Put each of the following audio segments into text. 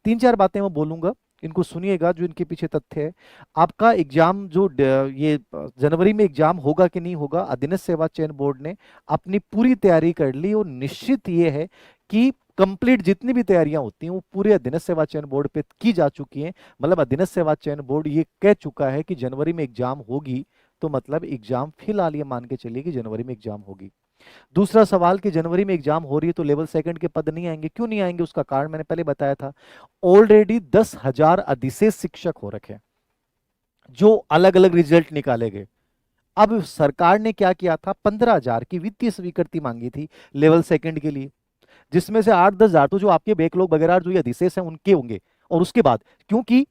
तीन चार बातें मैं बोलूंगा, इनको सुनिएगा जो इनके पीछे तथ्य है। आपका एग्जाम जो ये जनवरी में एग्जाम होगा कि नहीं होगा, अधीनस्थ सेवा चयन बोर्ड ने अपनी पूरी तैयारी कर ली, और निश्चित ये है कि कंप्लीट जितनी भी तैयारियां होती हैं वो पूरे अधीनस्थ सेवा चयन बोर्ड पे की जा चुकी हैं। मतलब अधीनस्थ सेवा चयन बोर्ड ये कह चुका है कि जनवरी में एग्जाम होगी, तो मतलब एग्जाम फिलहाल ये मान के चलिए कि जनवरी में एग्जाम होगी। दूसरा सवाल कि जनवरी में एग्जाम हो रही है तो लेवल सेकंड के पद नहीं आएंगे, क्यों नहीं आएंगे? उसका कारण मैंने पहले बताया था। ऑलरेडी 10,000 अधिशेष शिक्षक हो रखे हैं जो अलग अलग रिजल्ट निकाले गए। अब सरकार ने क्या किया था, 15,000 की वित्तीय स्वीकृति मांगी थी लेवल सेकंड के लिए, जिसमें से 8-10,000 तो जो आपके बैकलॉग वगैरह जो ये अधिशेष हैं उनके होंगे। और उसके बाद क्योंकि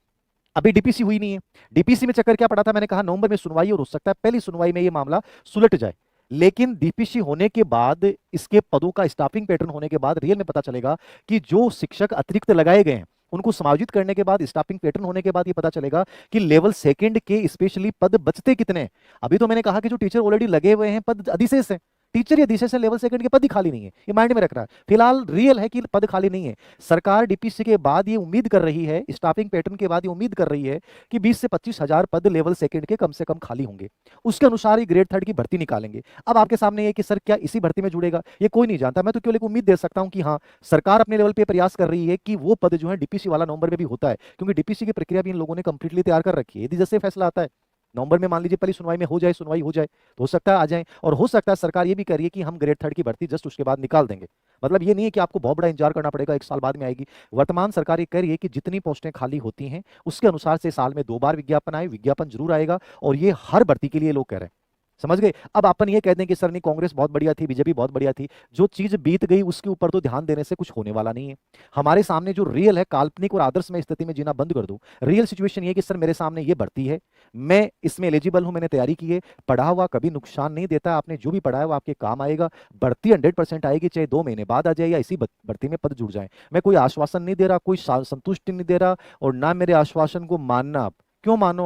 अभी डीपीसी हुई नहीं है, डीपीसी में चक्कर क्या पड़ा था, मैंने कहा नवंबर में सुनवाई और हो सकता है पहली सुनवाई में ये मामला सुलट जाए। लेकिन डीपीसी होने के बाद, इसके पदों का स्टाफिंग पैटर्न होने के बाद रियल में पता चलेगा कि जो शिक्षक अतिरिक्त लगाए गए हैं उनको समायोजित करने के बाद, स्टाफिंग पैटर्न होने के बाद ये पता चलेगा कि लेवल सेकंड के स्पेशली पद बचते कितने हैं। अभी तो मैंने कहा कि जो टीचर ऑलरेडी लगे हुए हैं पद अधिशेष हैं, टीचर या अधिशेष लेवल सेकंड के पद ही खाली नहीं है, ये माइंड में रख रहा है। फिलहाल रियल है कि पद खाली नहीं है। सरकार डीपीसी के बाद ये उम्मीद कर रही है, स्टाफिंग पैटर्न के बाद ये उम्मीद कर रही है कि 20 से 25,000 पद लेवल सेकंड के कम से कम खाली होंगे। उसके अनुसार ही ग्रेड थर्ड की भर्ती निकालेंगे। अब आपके सामने ये कि सर क्या इसी भर्ती में जुड़ेगा, ये कोई नहीं जानता। मैं तो केवल एक उम्मीद दे सकता हूं कि हाँ, सरकार अपने लेवल पे प्रयास कर रही है कि वो पद जो है डीपीसी वाला नवंबर में भी होता है, क्योंकि डीपीसी की प्रक्रिया भी इन लोगों ने कंप्लीटली तैयार कर रखी है। यदि जैसे फैसला आता है नवंबर में, मान लीजिए पहली सुनवाई में हो जाए, सुनवाई हो जाए, तो हो सकता है आ जाए। और हो सकता है सरकार ये भी करिए कि हम ग्रेड थर्ड की भर्ती जस्ट उसके बाद निकाल देंगे। मतलब ये नहीं है कि आपको बहुत बड़ा इंतजार करना पड़ेगा, एक साल बाद में आएगी। वर्तमान सरकार ये कह रही है कि जितनी पोस्टें खाली होती हैं उसके अनुसार से साल में 2 बार विज्ञापन आए, विज्ञापन जरूर आएगा, और ये हर भर्ती के लिए लोग कह रहे हैं। समझ गए? अब अपन ये कह दें कि सर नहीं, कांग्रेस बहुत बढ़िया थी, बीजेपी बहुत बढ़िया थी, जो चीज बीत गई उसके ऊपर तो ध्यान देने से कुछ होने वाला नहीं है। हमारे सामने जो रियल है, काल्पनिक और आदर्श में स्थिति में जीना बंद कर दूं। रियल सिचुएशन ये है कि सर मेरे सामने ये भर्ती है, मैं इसमें एलिजिबल हूं, मैंने तैयारी की है, पढ़ा हुआ कभी नुकसान नहीं देता। आपने जो भी पढ़ा है वो आपके काम आएगा। भर्ती 100% आएगी, चाहे 2 महीने बाद आ जाए या इसी भर्ती में पद जुड़ जाए। मैं कोई आश्वासन नहीं दे रहा, कोई संतुष्टि नहीं दे रहा, और ना मेरे आश्वासन को मानना। आप क्यों मानो?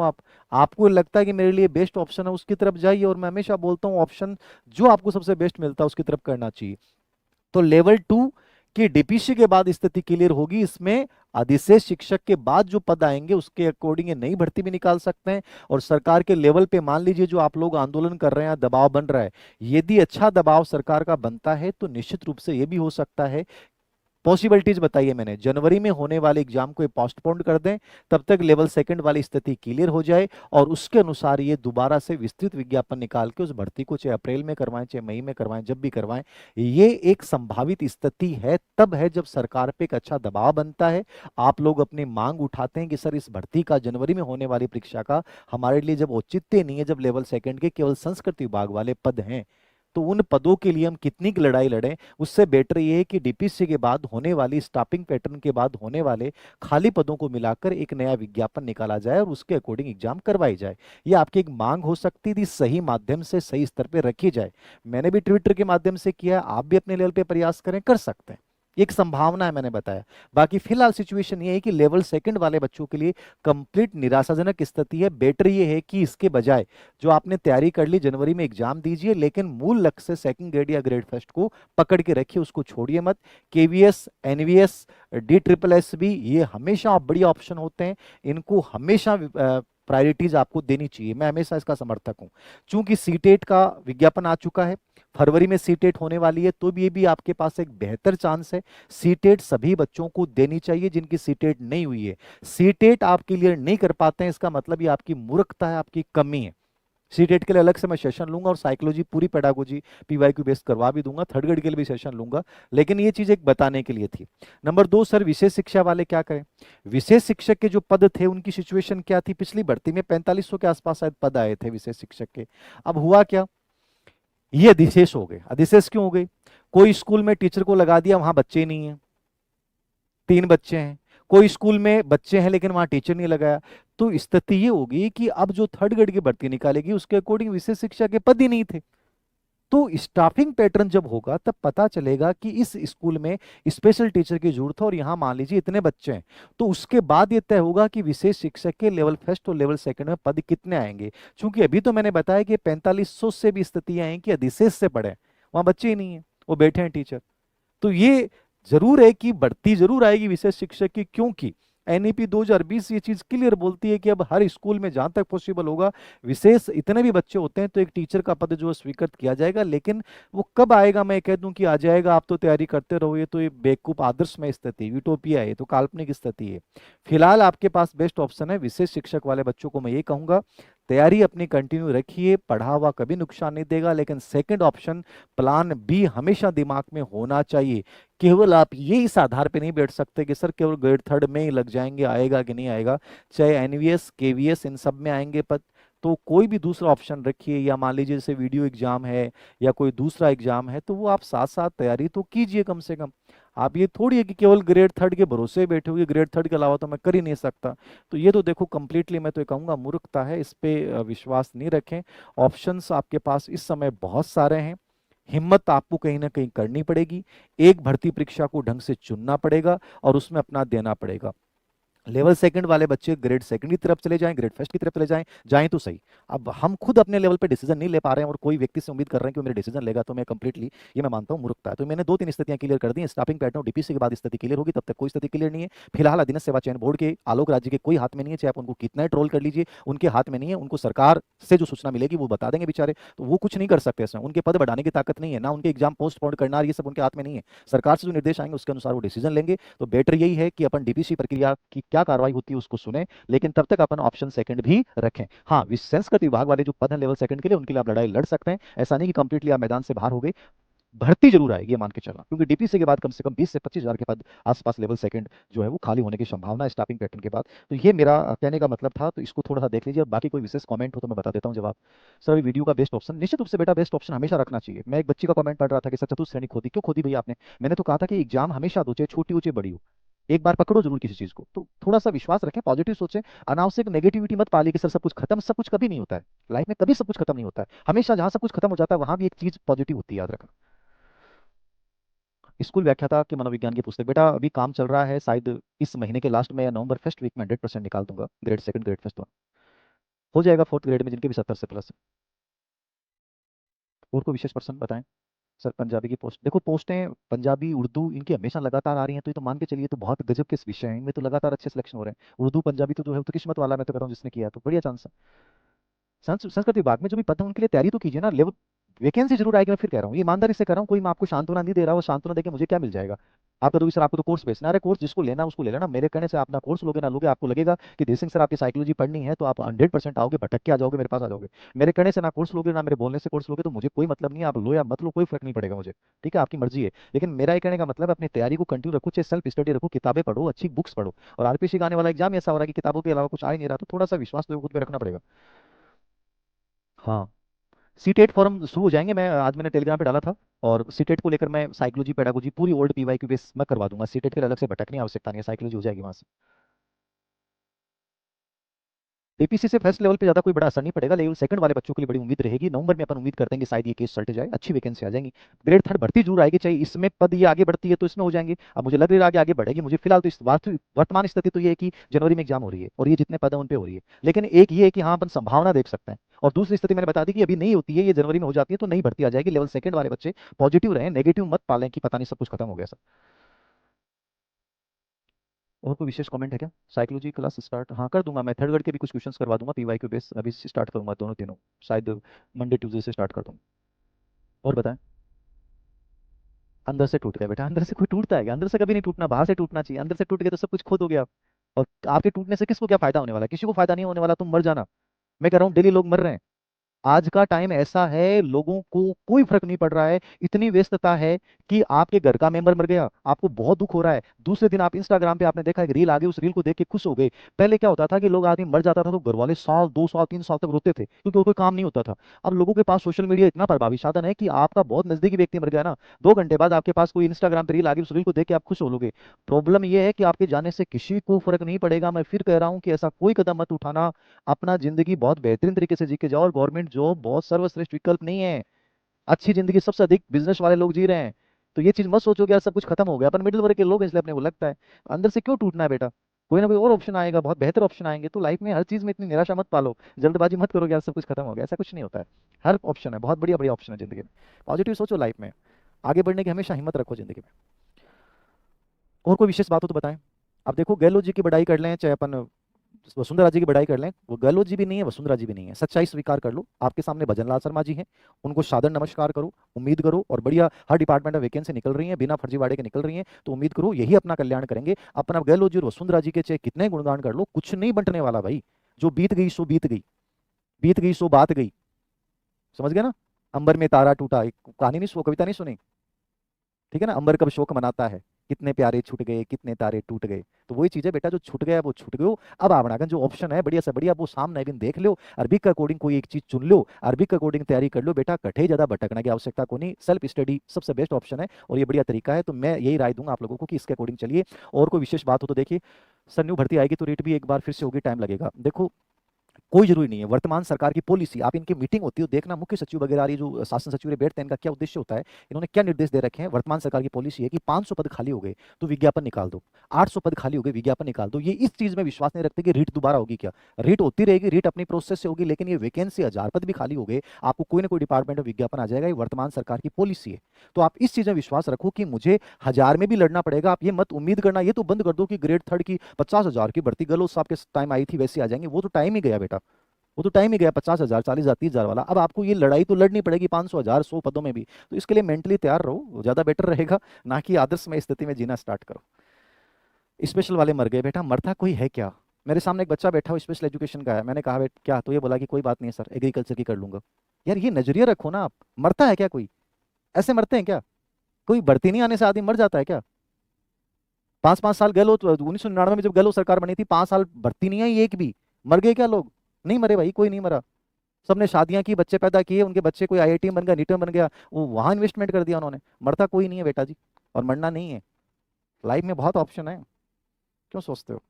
आपको लगता है कि मेरे लिए बेस्ट ऑप्शन है, उसकी तरफ जाइए। और मैं हमेशा बोलता हूँ ऑप्शन जो आपको सबसे बेस्ट मिलता है उसकी तरफ करना चाहिए। तो लेवल 2 की डीपीसी के बाद स्थिति क्लियर होगी। इसमें अधिशेष शिक्षक के बाद जो पद आएंगे उसके अकॉर्डिंग नई भर्ती भी निकाल सकते हैं। और सरकार के लेवल पे मान लीजिए जो आप लोग आंदोलन कर रहे हैं, दबाव बन रहा है, यदि अच्छा दबाव सरकार का बनता है तो निश्चित रूप से यह भी हो सकता है, पॉसिबिलिटीज बताइए मैंने, जनवरी में होने वाले एग्जाम को पोस्टपोन कर दें, तब तक लेवल सेकंड वाली स्थिति क्लियर हो जाए, और उसके अनुसार ये दोबारा से विस्तृत विज्ञापन निकाल के उस भर्ती को चाहे अप्रैल में करवाएं, चाहे मई में करवाएं, जब भी करवाएं। ये एक संभावित स्थिति है, तब है जब सरकार पे एक अच्छा दबाव बनता है। आप लोग अपनी मांग उठाते हैं कि सर इस भर्ती का, जनवरी में होने वाली परीक्षा का हमारे लिए जब औचित्य नहीं है, जब लेवल सेकंड के केवल संस्कृति विभाग वाले पद हैं, तो उन पदों के लिए हम कितनी की लड़ाई लड़ें। उससे बेटर ये है कि डीपीसी के बाद होने वाली, स्टाफिंग पैटर्न के बाद होने वाले खाली पदों को मिलाकर एक नया विज्ञापन निकाला जाए और उसके अकॉर्डिंग एग्जाम करवाई जाए। ये आपकी एक मांग हो सकती थी, सही माध्यम से सही स्तर पर रखी जाए। मैंने भी ट्विटर के माध्यम से किया, आप भी अपने लेवल पे प्रयास करें, कर सकते हैं। एक संभावना है, मैंने बताया। बाकी फिलहाल सिचुएशन ये है कि लेवल सेकंड वाले बच्चों के लिए कंप्लीट निराशाजनक स्थिति है। बेटर ये है कि इसके बजाय जो आपने तैयारी कर ली, जनवरी में एग्जाम दीजिए, लेकिन मूल लक्ष्य से सेकंड ग्रेड या ग्रेड फर्स्ट को पकड़ के रखिए, उसको छोड़िए मत। केवीएस, एनवीएस, DSSS भी ये हमेशा बढ़िया ऑप्शन होते हैं, इनको हमेशा प्रायोरिटीज आपको देनी चाहिए। मैं हमेशा इसका समर्थक हूं। चूंकि सीटेट का विज्ञापन आ चुका है, फरवरी में सीटेट होने वाली है, तो भी ये भी आपके पास एक बेहतर चांस है। सीटेट सभी बच्चों को देनी चाहिए जिनकी सीटेट नहीं हुई है। सीटेट आप क्लियर नहीं कर पाते हैं, इसका मतलब ये आपकी मूर्खता है, आपकी कमी है। सीटेट के लिए अलग से मैं सेशन लूंगा, और साइकोलॉजी पूरी पेडागोजी PYQ बेस्ड करवा भी दूंगा, थर्ड ग्रेड के लिए भी सेशन लूंगा। लेकिन ये चीज एक बताने के लिए थी। नंबर 2, सर विशेष शिक्षा वाले क्या करें? विशेष शिक्षक के जो पद थे उनकी सिचुएशन क्या थी? पिछली भर्ती में 4500 के आसपास शायद पद आए थे विशेष शिक्षक के। अब हुआ क्या, ये अधिशेष हो गए। अधिशेष क्यों हो गए? कोई स्कूल में टीचर को लगा दिया, वहां बच्चे नहीं है, 3 बच्चे हैं। कोई स्कूल में बच्चे हैं लेकिन वहां टीचर नहीं लगाया। तो स्थिति ये होगी कि अब जो थर्ड ग्रेड की भर्ती निकालेगी उसके अकॉर्डिंग विशेष शिक्षा के पद ही नहीं थे। तो स्टाफिंग पैटर्न जब होगा तब पता चलेगा कि इस स्कूल में स्पेशल टीचर की जरूरत है, और यहां मान लीजिए इतने बच्चे हैं। तो उसके बाद ये तय होगा कि विशेष शिक्षक के लेवल फर्स्ट और लेवल सेकंड में पद कितने आएंगे। क्योंकि अभी तो मैंने बताया कि 4500 से भी स्थितियां हैं कि अधिशेष से पढ़े, वहां बच्चे ही नहीं है, वो बैठे हैं टीचर। तो ये जरूर है कि बढ़ती जरूर आएगी विशेष शिक्षक की, क्योंकि एनईपी 2020 ये चीज क्लियर बोलती है कि अब हर स्कूल में जहां तक पॉसिबल होगा विशेष इतने भी बच्चे होते हैं तो एक टीचर का पद जो है स्वीकृत किया जाएगा। लेकिन वो कब आएगा मैं कह दूं कि आ जाएगा, आप तो तैयारी करते रहो, ये तो ये बेवकूफ आदर्श में स्थिति, यूटोपिया है, ये तो काल्पनिक स्थिति है। फिलहाल आपके पास बेस्ट ऑप्शन है विशेष शिक्षक वाले बच्चों को मैं ये कहूंगा तैयारी अपनी कंटिन्यू रखिए, पढ़ा हुआ कभी नुकसान नहीं देगा, लेकिन सेकंड ऑप्शन प्लान बी हमेशा दिमाग में होना चाहिए। केवल आप ये इस आधार पे नहीं बैठ सकते कि सर केवल ग्रेड थर्ड में ही लग जाएंगे, आएगा कि नहीं आएगा, चाहे एनवीएस केवीएस इन सब में आएंगे पद, तो कोई भी दूसरा ऑप्शन रखिए। या मान लीजिए जैसे वीडियो एग्जाम है या कोई दूसरा एग्जाम है तो वो आप साथ साथ तैयारी तो कीजिए कम से कम। आप ये थोड़ी है कि केवल ग्रेड थर्ड के भरोसे बैठे हुए, ग्रेड थर्ड के अलावा तो मैं कर ही नहीं सकता, तो ये तो देखो कंप्लीटली मैं तो ये कहूंगा मूर्खता है, इस पे विश्वास नहीं रखें। ऑप्शंस आपके पास इस समय बहुत सारे हैं, हिम्मत आपको कहीं ना कहीं करनी पड़ेगी, एक भर्ती परीक्षा को ढंग से चुनना पड़ेगा और उसमें अपना देना पड़ेगा। लेवल सेकंड वाले बच्चे ग्रेड सेकंड की तरफ चले जाएं, ग्रेड फर्स्ट की तरफ चले जाएं, जाएं तो सही। अब हम खुद अपने लेवल पे डिसीजन नहीं ले पा रहे हैं और कोई व्यक्ति से उम्मीद कर रहे हैं कि वो मेरे डिसीजन लेगा, तो मैं कंप्लीटली ये मैं मानता हूं मूर्खता है। तो मैंने 2-3 स्थितियां क्लियर कर दी हैं, स्टाफिंग पैटर्न और डीपीसी के बाद स्थिति क्लियर होगी, तब तक कोई स्थिति क्लियर नहीं है। फिलहाल अधीनस्थ सेवा चयन बोर्ड के आलोक राज्य के कोई हाथ में नहीं है, चाहे आप उनको कितना ही ट्रोल कर लीजिए, उनके हाथ में नहीं है। उनको सरकार से जो सूचना मिलेगी वो बता देंगे बेचारे, तो वो कुछ नहीं कर सकते इसमें, उनके पद बढ़ाने की ताकत नहीं है, ना उनके एग्जाम पोस्टपोन करना, ये सब उनके हाथ में नहीं है। सरकार से जो निर्देश आएंगे उसके अनुसार वो डिसीजन लेंगे। तो बेटर यही है कि अपन डीपीसी प्रक्रिया की क्या कार्रवाई होती है उसको सुने, लेकिन तब तक अपन ऑप्शन सेकंड भी रखें। हाँ, संस्कृत विभाग वाले जो पद हैं लेवल सेकंड के लिए, उनके लिए आप लड़ाई लड़ सकते हैं, ऐसा नहीं कि कंप्लीटली आप मैदान से बाहर हो गए। भर्ती जरूर आएगी ये मान के चलना, क्योंकि डीपीसी के बाद कम से कम 20 से 25 हजार के पद आसपास लेवल सेकंड जो है वो खाली होने की संभावना है स्टाफिंग पैटर्न के बाद। तो ये मेरा कहने का मतलब था, तो इसको थोड़ा सा देख लीजिए। और बाकी कोई विशेष कमेंट हो तो मैं बता देता हूँ जवाब। सर अभी वीडियो का बेस्ट ऑप्शन निश्चित रूप से बेटा बेस्ट ऑप्शन हमेशा रखना चाहिए। मैं एक बच्ची का कमेंट पढ़ रहा था कि सर चतुर्थ श्रेणी खोदी, क्यों खोदी भैया आपने? मैंने तो कहा था कि एग्जाम हमेशा दो, चाहे छोटी हो चाहे बड़ी हो, एक बार पकड़ो जरूर किसी चीज को, तो थोड़ा सा विश्वास रखें, पॉजिटिव सोचें, अनावश्यक नेगेटिविटी मत पालिए कि सर सब कुछ खत्म, सब कुछ कभी नहीं होता है लाइफ में, कभी सब कुछ खत्म नहीं होता है। हमेशा जहां सब कुछ खत्म हो जाता है वहां भी एक चीज पॉजिटिव होती है, याद रखना। स्कूल व्याख्याता के मनोविज्ञान की पुस्तक बेटा अभी काम चल रहा है, शायद इस महीने के लास्ट में या नवंबर फर्स्ट वीक में 100% निकाल दूंगा, ग्रेड सेकंड ग्रेड फर्स्ट दोनों हो जाएगा, फोर्थ ग्रेड में जिनके भी 70 से प्लस है। और को विशेष पर्सन बताएं। सर पंजाबी की पोस्ट देखो, पोस्टें पंजाबी उर्दू इनकी हमेशा लगातार आ रही हैं, तो ये तो मान के चलिए तो बहुत गजब के विषय हैं, इनमें तो लगातार अच्छे सिलेक्शन हो रहे हैं। उर्दू पंजाबी तो जो है वो तो किस्मत वाला, मैं तो कहता हूँ जिसने किया तो बढ़िया चांस है। संस्कृत विभाग में जो भी पद है उनके लिए तैयारी तो कीजिए ना, लेवल वैकेंसी जरूर आएगी, मैं फिर कह रहा हूँ, ये ईमानदारी से कह रहा हूँ, कोई मैं आपको सांत्वना नहीं दे रहा, वो सांत्वना देके मुझे क्या मिल जाएगा? आप कहोगे सर आपको तो कोर्स बेचना है, अरे कोर्स जिसको लेना उसको ले लेना, मेरे कहने से आप ना कोर्स लोगे ना लोगे, आपको लगेगा कि देश सिंह सर आपकी साइकोलॉजी पढ़नी है तो आप 100% आओगे, भटक के आ जाओगे, मेरे पास आ जाओगे। मेरे कहने से ना कोर्स लोगे ना मेरे बोलने से कोर्स लोगे, तो मुझे कोई मतलब नहीं है, आप लो या मत लो कोई फर्क नहीं पड़ेगा मुझे, ठीक है, आपकी मर्जी है। लेकिन मेरा ये कहने का मतलब है अपनी तैयारी को कंटिन्यू रखो, चाहे सेल्फ स्टडी रखो, किताबें पढ़ो, अच्छी बुक्स पढ़ो। और आरपीसी का आने वाला एग्जाम ऐसा हो रहा है कि किताबों के अलावा कुछ आ ही नहीं रहा, तो थोड़ा सा विश्वास तो खुद पे रखना पड़ेगा। हाँ, सीटेट फॉर्म शुरू हो जाएंगे, मैं आज मैंने टेलीग्राम पे डाला था, और सीटेट को लेकर मैं साइकोलॉजी पेडागोजी पूरी ओल्ड पीवाईक्यू बेस मैं करवा दूंगा, सीटेट के लिए अलग से भटकने की आवश्यकता नहीं है, साइकोलॉजी हो जाएगी वहां से। एपीसी से फर्स्ट लेवल पे ज्यादा कोई बड़ा असर नहीं पड़ेगा, लेवल सेकंड वाले बच्चों के लिए बड़ी उम्मीद रहेगी, नवंबर में अपन उम्मीद करते हैं कि शायद ये केस सल्ट जाए, अच्छी वैकेंसी आ जाएंगी। ग्रेड थर्ड भर्ती जरूर आएगी, चाहे इसमें पद ये आगे बढ़ती है तो इसमें हो जाएंगे, अब मुझे लग रहा है आगे आगे बढ़ेगी, मुझे फिलहाल तो इस वर्तमान स्थिति तो ये है कि जनवरी में एग्जाम हो रही है और ये जितने पद है उन पे हो रही है। लेकिन एक ये है कि हाँ अपन संभावना देख सकते हैं, और दूसरी स्थिति मैंने बता दी कि अभी नहीं होती है, ये जनवरी में हो जाती है तो नई भर्ती आ जाएगी। लेवल सेकंड वाले बच्चे पॉजिटिव रहे, नेगेटिव मत पालें कि पता नहीं सब कुछ खत्म हो गया सर। और कोई विशेष कमेंट है क्या? साइकोलॉजी क्लास स्टार्ट हाँ कर दूंगा, मैं थर्ड ग्रेड के भी कुछ क्वेश्चंस करवा दूंगा पीवाई के बेस, अभी स्टार्ट करूंगा दोनों तीनों, शायद मंडे ट्यूसडे से स्टार्ट कर दूंगा। और बताएं। अंदर से टूट गया बेटा, अंदर से कोई टूटता है क्या? अंदर से कभी नहीं टूटना, बाहर से टूटना चाहिए, अंदर से टूट गया तो सब कुछ खो दोगे आप। और आपके टूटने से किसको क्या फायदा होने वाला है? किसी को फायदा नहीं होने वाला, तुम मर जाना। मैं कह रहा हूँ डेली लोग मर रहे हैं, आज का टाइम ऐसा है लोगों को कोई फर्क नहीं पड़ रहा है, इतनी व्यस्तता है कि आपके घर का मेंबर मर गया आपको बहुत दुख हो रहा है, दूसरे दिन आप इंस्टाग्राम पे आपने देखा एक रील आ गई, उस रील को देख के खुश हो गए। पहले क्या होता था कि लोग आदमी मर जाता था तो घर वाले साल 2 साल 3 साल तक रोते थे क्योंकि कोई काम नहीं होता था। अब लोगों के पास सोशल मीडिया इतना प्रभावी साधन है कि आपका बहुत नजदीकी व्यक्ति मर गया ना, 2 घंटे बाद आपके पास कोई इंस्टाग्राम पे रील आ गई, उस रील को देख के आप खुश हो लोगे। प्रॉब्लम यह है कि आपके जाने से किसी को फर्क नहीं पड़ेगा। मैं फिर कह रहा हूं कि ऐसा कोई कदम मत उठाना, अपना जिंदगी बहुत बेहतरीन तरीके से जी के जाओ, और गवर्नमेंट जॉब बहुत सर्वश्रेष्ठ विकल्प नहीं है, अच्छी जिंदगी सबसे अधिक बिजनेस वाले लोग जी रहे हैं। तो ये चीज मत सोचो कि यार सब कुछ खत्म हो गया, अपन मिडिल वर्ग के लोग हैं इसलिए अपने को लगता है। अंदर से क्यों टूटना है बेटा? कोई ना कोई और ऑप्शन आएगा, बहुत बेहतर ऑप्शन आएंगे, तो लाइफ में हर चीज में इतनी निराशा मत पालो, जल्दबाजी मत करो कि यार सब कुछ खत्म हो गया, ऐसा कुछ नहीं होता है। हर ऑप्शन है, बहुत बढ़िया बढ़िया ऑप्शन है जिंदगी में, पॉजिटिव सोचो, लाइफ में आगे बढ़ने की हमेशा हिम्मत रखो जिंदगी में। और कोई विशेष बात हो तो बताएं। अब देखो गहलोत जी की बड़ाई कर लें चाहे अपन वसुंधरा जी की बड़ाई कर लें, वो गहलोत जी भी नहीं है, वसुंधरा जी भी नहीं है। सच्चाई स्वीकार कर लो, आपके सामने भजन लाल शर्मा जी हैं, उनको सादर नमस्कार करो, उम्मीद करो, और बढ़िया हर डिपार्टमेंट में वैकेंसी निकल रही है, बिना फर्जीवाड़े के निकल रही है, तो उम्मीद करो यही अपना कल्याण करेंगे। अपना गहलोत जी और वसुंधरा जी के चाहे कितने गुणगान कर लो, कुछ नहीं बंटने वाला भाई। जो बीत गई सो बीत गई, बीत गई सो बात गई, समझ गए ना। अंबर में तारा टूटा, एक कहानी नहीं, कविता नहीं सुनी, ठीक है ना। अंबर कब शोक मनाता है, कितने प्यारे छूट गए, कितने तारे टूट गए। तो वही चीज है बेटा, जो छूट गया वो छूट गयो। अब आपनागन जो ऑप्शन है बढ़िया से बढ़िया वो सामने भी देख लो, अरबी के अकॉर्डिंग कोई एक चीज चुन लो, अरबी के अकॉर्डिंग तैयारी कर लो बेटा, कठे ज्यादा भटकने की आवश्यकता को नहीं। सेल्फ स्टडी सबसे बेस्ट ऑप्शन है और ये बढ़िया तरीका है। तो मैं यही राय दूंगा आप लोगों को कि इसके अकॉर्डिंग चलिए। और कोई विशेष बात हो तो देखिए, सर न्यू भर्ती आएगी तो रेट भी एक बार फिर से होगी, टाइम लगेगा। देखो कोई जरूरी नहीं है, वर्तमान सरकार की पॉलिसी, आप इनकी मीटिंग होती है देखना, मुख्य सचिव वगैरह ये जो शासन सचिव बैठते हैं, इनका क्या उद्देश्य होता है, इन्होंने क्या निर्देश दे रखे हैं। वर्तमान सरकार की पॉलिसी है कि 500 पद खाली हो गए तो विज्ञापन निकाल दो, 800 पद खाली हो गए विज्ञापन निकाल दो। ये इस चीज में विश्वास नहीं रखते कि रीट दोबारा होगी क्या, रीट होती रहेगी, रीट अपनी प्रोसेस से होगी, लेकिन ये वैकेंसी 1000 पद भी खाली हो गए, आपको कोई ना कोई डिपार्टमेंट में विज्ञापन आ जाएगा। ये वर्तमान सरकार की पॉलिसी है। तो आप इस चीज में विश्वास रखो कि मुझे 1000 में भी लड़ना पड़ेगा। आप ये मत उम्मीद करना, ये तो बंद कर दो कि ग्रेड 3 की 50,000 की भर्ती गहलोत साहब के टाइम आई थी वैसे आ जाएंगे। वो तो टाइम ही गया बेटा, वो तो टाइम ही गया 50,000 40,000 30,000 वाला। अब आपको ये लड़ाई तो लड़नी पड़ेगी 500 1000 100 पदों में भी। तो इसके लिए मेंटली तैयार रहो, वो ज्यादा बेटर रहेगा, ना कि आदर्श में स्थिति में जीना स्टार्ट करो। स्पेशल वाले मर गए बेटा, मरता कोई है क्या। मेरे सामने एक बच्चा बैठा हो स्पेशल एजुकेशन का है, मैंने कहा क्या, तो ये बोला कि कोई बात नहीं है सर, एग्रीकल्चर की कर लूंगा। यार ये नजरिया रखो ना आप, मरता है क्या कोई, ऐसे मरते हैं क्या। कोई भर्ती नहीं आने से आदमी मर जाता है क्या। 5-5 साल गहलोत 1999 में जब गहलोत सरकार बनी थी, 5 साल भर्ती नहीं आई एक भी, मर गए क्या लोग। नहीं मरे भाई, कोई नहीं मरा। सबने शादियां की, बच्चे पैदा किए, उनके बच्चे कोई आईआईटी बन गया, नीटम बन गया, वो वहां इन्वेस्टमेंट कर दिया उन्होंने। मरता कोई नहीं है बेटा जी, और मरना नहीं है। लाइफ में बहुत ऑप्शन है, क्यों सोचते हो।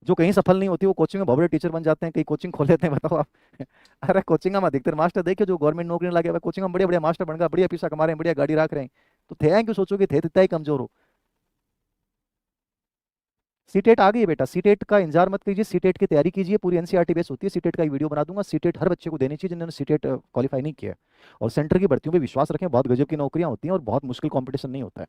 जो कहीं सफल नहीं होती वो कोचिंग में बहुत बड़े टीचर बन जाते हैं, कहीं कोचिंग खोल लेते हैं, बताओ आप। अरे कोचिंग में अधिकतर मास्टर देखिए जो गवर्नमेंट नौकरी लगे हुए कोचिंग में बढ़िया बढ़िया मास्टर बन गया, बढ़िया पैसा कमा रहे हैं, बढ़िया गाड़ी रख रहे हैं। तो थे क्यों सोचोगे, थे इतना ही कमजोर हो। सीटेट आ गई है बेटा, सीटेट का इंतजार मत कीजिए, सीटेट की तैयारी कीजिए, पूरी एनसीईआरटी बेस होती है। सीटेट का एक वीडियो बना दूंगा, सीटेट हर बच्चे को देनी चाहिए जिन्होंने सीटेट क्वालिफाई नहीं किया है। और सेंटर की भर्तियों पे विश्वास रखें, बहुत गजब की नौकरियां होती हैं और बहुत मुश्किल कंपटीशन नहीं होता है।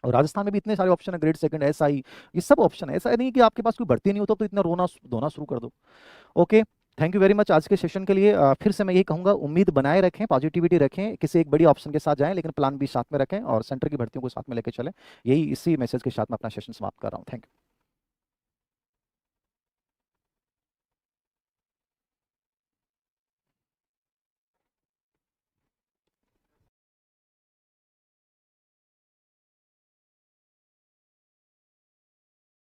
और राजस्थान में भी इतने सारे ऑप्शन है, ग्रेड सेकंड एसआई, ये सब ऑप्शन है। ऐसा नहीं कि आपके पास कोई भर्ती नहीं होता तो इतना रोना धोना शुरू कर दो। Okay, thank you very much आज के सेशन के लिए। फिर से मैं यही कहूंगा, उम्मीद बनाए रखें, पॉजिटिविटी रखें, किसी एक बड़ी ऑप्शन के साथ जाएं, लेकिन प्लान भी साथ में रखें और सेंटर की भर्तियों को साथ में लेकर चलें। यही इसी मैसेज के साथ मैं अपना सेशन समाप्त कर रहा हूँ। Thank you.